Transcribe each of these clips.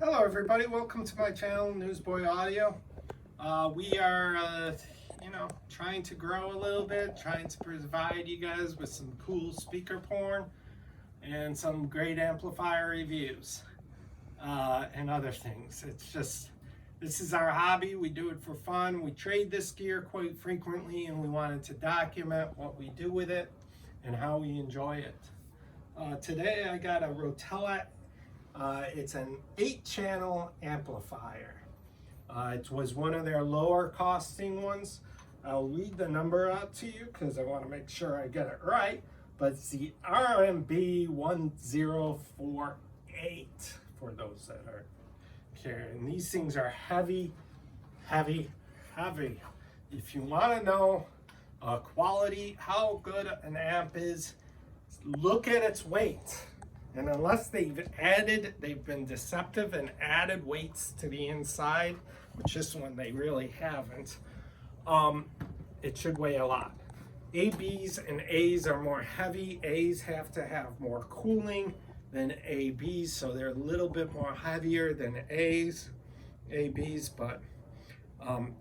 Hello everybody, welcome to my channel, Newsboy Audio. We are, trying to grow a little bit, trying to provide you guys with some cool speaker porn and some great amplifier reviews and other things. This is our hobby, we do it for fun. We trade this gear quite frequently and we wanted to document what we do with it and how we enjoy it. Today I got a Rotella. It's an 8-channel amplifier. It was one of their lower costing ones. I'll read the number out to you because I want to make sure I get it right. But it's the RMB 1048 for those that are carrying. These things are heavy, heavy, heavy. If you want to know quality, how good an amp is, look at its weight. And unless they've been deceptive and added weights to the inside, which this one they really haven't, it should weigh a lot. ABs and A's are more heavy. A's have to have more cooling than ABs, so they're a little bit more heavier than ABs, but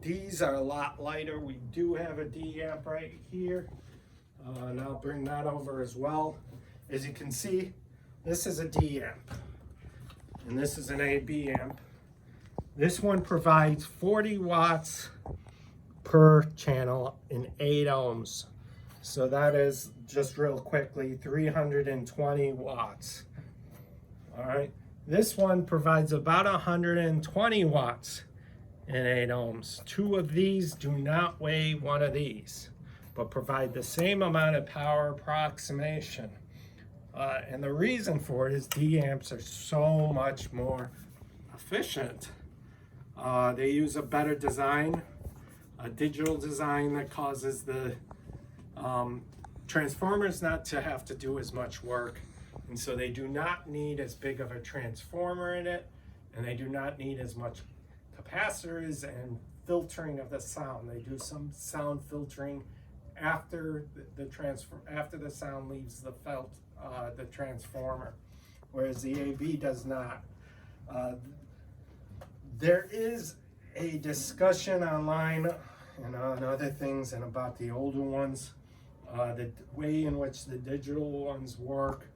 these are a lot lighter. We do have a D amp right here, and I'll bring that over as well. As you can see, this is a D amp, and this is an AB amp. This one provides 40 watts per channel in 8 ohms. So that is, just real quickly, 320 watts. All right. This one provides about 120 watts in 8 ohms. 2 of these do not weigh one of these, but provide the same amount of power approximation. And the reason for it is D amps are so much more efficient. They use a better design, a digital design that causes the transformers not to have to do as much work. And so they do not need as big of a transformer in it, and they do not need as much capacitors and filtering of the sound. They do some sound filtering after after the sound leaves the transformer, whereas the AB does not. There is a discussion online and on other things and about the older ones. The way in which the digital ones work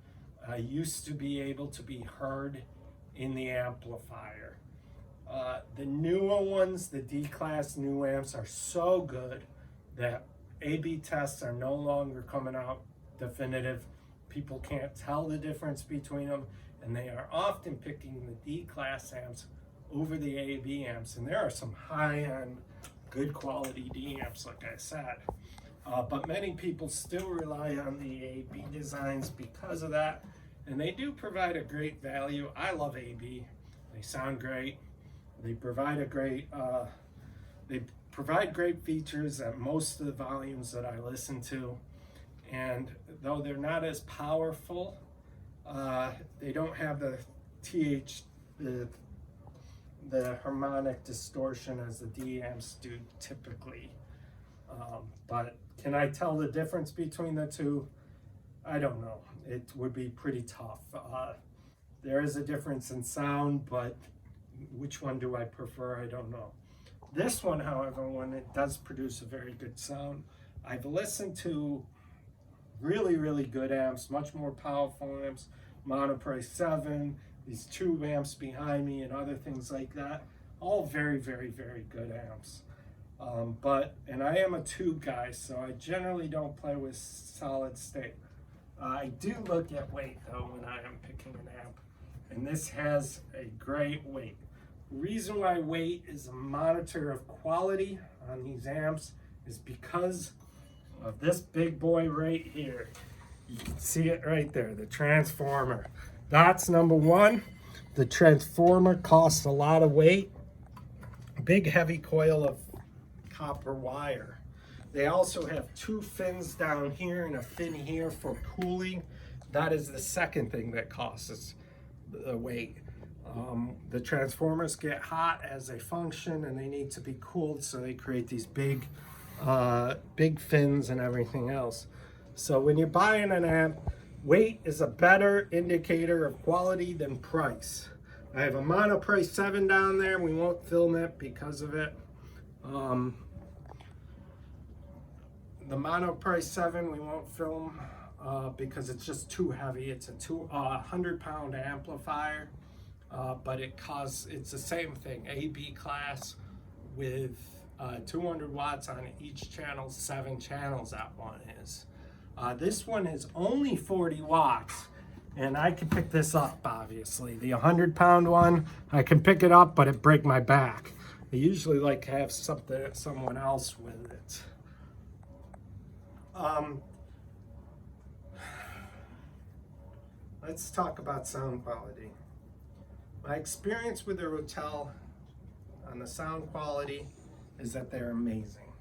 used to be able to be heard in the amplifier. The newer ones, the D-class new amps, are so good that AB tests are no longer coming out definitive. People can't tell the difference between them, and they are often picking the D-class amps over the AB amps. And there are some high-end, good quality D amps, like I said. But many people still rely on the AB designs because of that, and they do provide a great value. I love AB. They sound great. They provide great features at most of the volumes that I listen to. And though they're not as powerful, they don't have the harmonic distortion as the D amps do typically. But can I tell the difference between the two? I don't know. It would be pretty tough. There is a difference in sound, but which one do I prefer? I don't know. This one, however, when it does produce a very good sound, I've listened to really, really good amps, much more powerful amps, Monoprice 7, these 2 amps behind me and other things like that. All very, very, very good amps. And I am a tube guy, so I generally don't play with solid state. I do look at weight though when I am picking an amp, and this has a great weight. The reason why weight is a monitor of quality on these amps is because of this big boy right here. You can see it right there, the transformer. That's number one. The transformer costs a lot of weight. Big heavy coil of copper wire. They also have 2 fins down here and a fin here for cooling. That is the second thing that causes the weight. The transformers get hot as they function and they need to be cooled, so they create these big fins and everything else. So when you're buying an amp, weight is a better indicator of quality than price. I have a Monoprice 7 down there. We won't film it because of it. The Monoprice 7 we won't film because it's just too heavy. It's a 100-pound amplifier, but it's the same thing, AB class with 200 watts on each channel, 7 channels that one is. This one is only 40 watts, and I can pick this up, obviously. The 100-pound one, I can pick it up, but it break my back. I usually like to have someone else with it. Let's talk about sound quality. My experience with the Rotel on the sound quality is that they're amazing.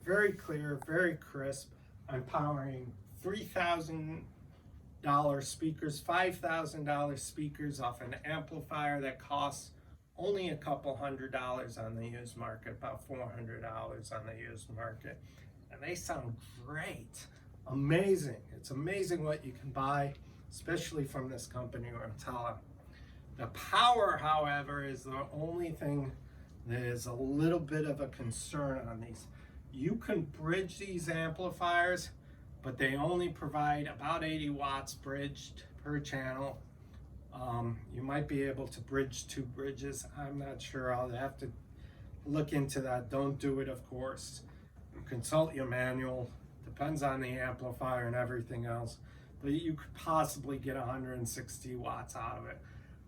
Very clear, very crisp. I'm powering $3,000 speakers, $5,000 speakers off an amplifier that costs only a couple $100 on the used market, about $400 on the used market. And they sound great, amazing. It's amazing what you can buy, especially from this company, Rotella. The power, however, is the only thing that is a little bit of a concern on these. You can bridge these amplifiers, but they only provide about 80 watts bridged per channel. You might be able to bridge 2 bridges. I'm not sure. I'll have to look into that. Don't do it, of course. Consult your manual. Depends on the amplifier and everything else. But you could possibly get 160 watts out of it.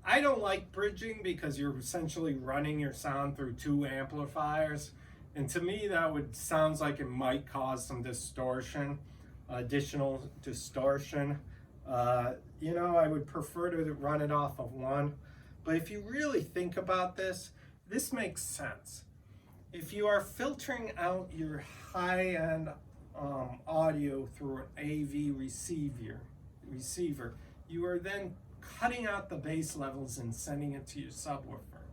I don't like bridging because you're essentially running your sound through 2 amplifiers. And to me, that sounds like it might cause some distortion, additional distortion. You know, I would prefer to run it off of 1. But if you really think about this, this makes sense. If you are filtering out your high-end audio through an AV receiver, you are then cutting out the bass levels and sending it to your subwoofer.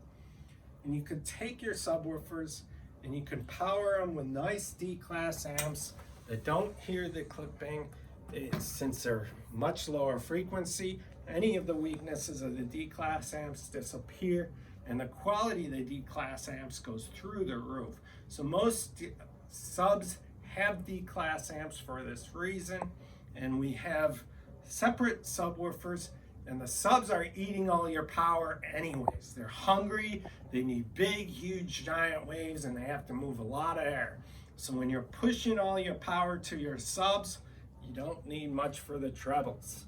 And you could take your subwoofers and you can power them with nice D-class amps that don't hear the clipping, since they're much lower frequency. Any of the weaknesses of the D-class amps disappear, and the quality of the D-class amps goes through the roof. So most subs have D-class amps for this reason, and we have separate subwoofers, and the subs are eating all your power anyways. They're hungry, they need big, huge, giant waves, and they have to move a lot of air. So when you're pushing all your power to your subs, you don't need much for the trebles,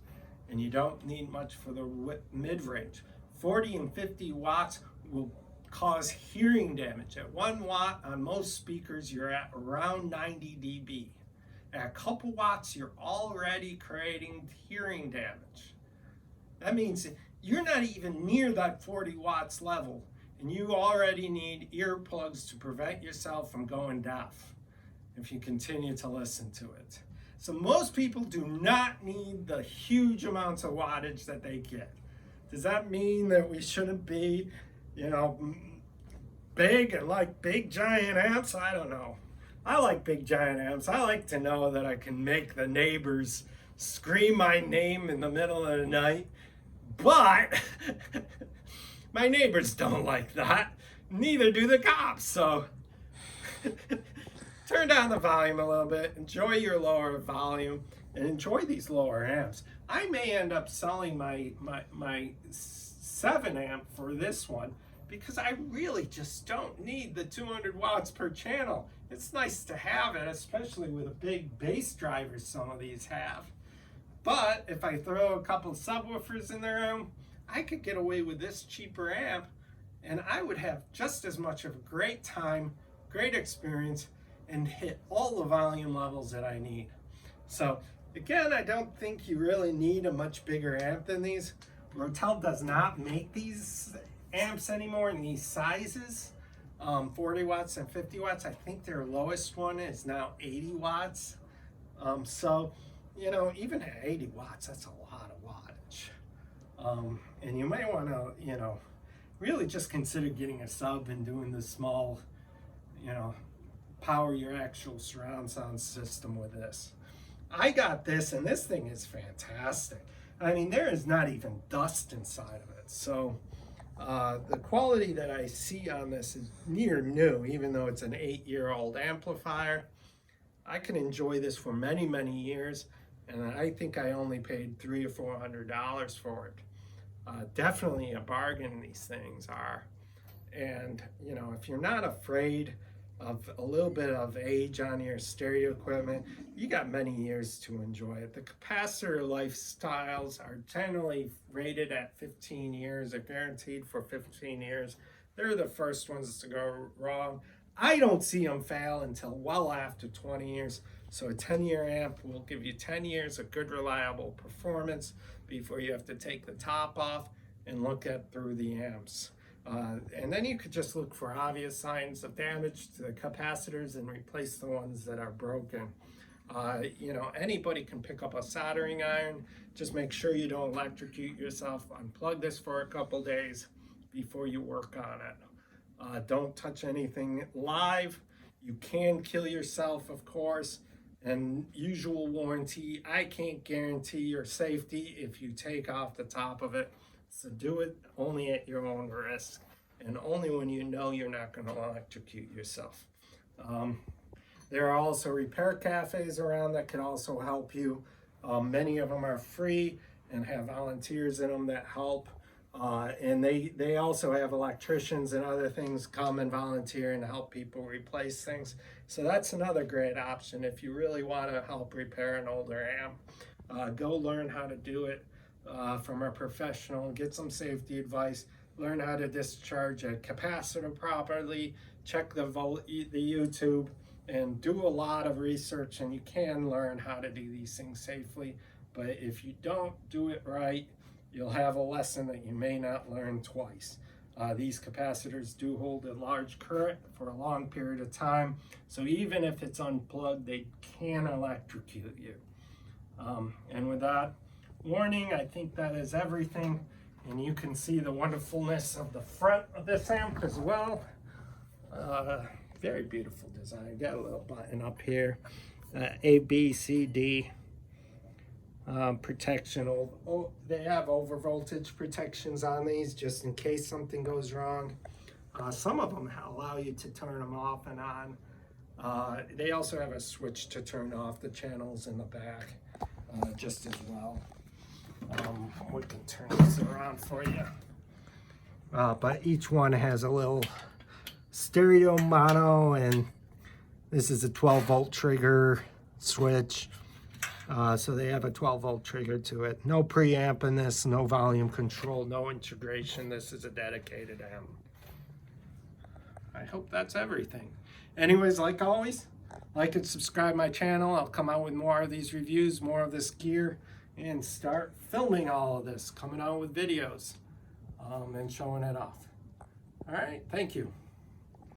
and you don't need much for the mid-range. 40 and 50 watts will cause hearing damage. At 1 watt on most speakers, you're at around 90 dB. At a couple watts, you're already creating hearing damage. That means you're not even near that 40 watts level, and you already need earplugs to prevent yourself from going deaf if you continue to listen to it. So most people do not need the huge amounts of wattage that they get. Does that mean that we shouldn't be, you know, big and like big giant amps? I don't know. I like big giant amps. I like to know that I can make the neighbors scream my name in the middle of the night. But my neighbors don't like that. Neither do the cops. So turn down the volume a little bit. Enjoy your lower volume and enjoy these lower amps. I may end up selling my 7 amp for this one because I really just don't need the 200 watts per channel. It's nice to have it, especially with a big bass driver some of these have. But if I throw a couple of subwoofers in there, I could get away with this cheaper amp, and I would have just as much of a great time, great experience, and hit all the volume levels that I need. So again, I don't think you really need a much bigger amp than these. Rotel does not make these amps anymore in these sizes, 40 watts and 50 watts. I think their lowest one is now 80 watts. So, you know, even at 80 watts, that's a lot of wattage. And you may want to, you know, really just consider getting a sub and doing the small, you know, power your actual surround sound system with this. I got this, and this thing is fantastic. I mean, there is not even dust inside of it. So The quality that I see on this is near new, even though it's an 8-year-old amplifier. I can enjoy this for many, many years, and I think I only paid $300 or $400 for it. Definitely a bargain, these things are. And, you know, if you're not afraid of a little bit of age on your stereo equipment, you got many years to enjoy it. The capacitor lifestyles are generally rated at 15 years, or guaranteed for 15 years. They're the first ones to go wrong. I don't see them fail until well after 20 years. So a 10-year amp will give you 10 years of good, reliable performance before you have to take the top off and look at through the amps. And then you could just look for obvious signs of damage to the capacitors and replace the ones that are broken. You know, anybody can pick up a soldering iron. Just make sure you don't electrocute yourself. Unplug this for a couple days before you work on it. Don't touch anything live. You can kill yourself, of course. And usual warranty, I can't guarantee your safety if you take off the top of it. So do it only at your own risk, and only when you know you're not going to electrocute yourself. There are also repair cafes around that can also help you. Many of them are free and have volunteers in them that help. And they also have electricians and other things come and volunteer and help people replace things. So that's another great option if you really want to help repair an older amp. Go learn how to do it from a professional, get some safety advice, learn how to discharge a capacitor properly, check the YouTube, and do a lot of research, and you can learn how to do these things safely. But if you don't do it right, you'll have a lesson that you may not learn twice. These capacitors do hold a large current for a long period of time, so even if it's unplugged, they can electrocute you. And with that warning, I think that is everything. And you can see the wonderfulness of the front of this amp as well. Very beautiful design. Got a little button up here. A, B, C, D. Protection. They have over voltage protections on these just in case something goes wrong. Some of them allow you to turn them off and on. They also have a switch to turn off the channels in the back just as well. We can turn this around for you. But each one has a little stereo mono, and this is a 12-volt trigger switch. So they have a 12-volt trigger to it. No preamp in this, no volume control, no integration. This is a dedicated amp. I hope that's everything. Anyways, like always, like and subscribe my channel. I'll come out with more of these reviews, more of this gear, and start filming all of this, coming out with videos and showing it off. All right, thank you.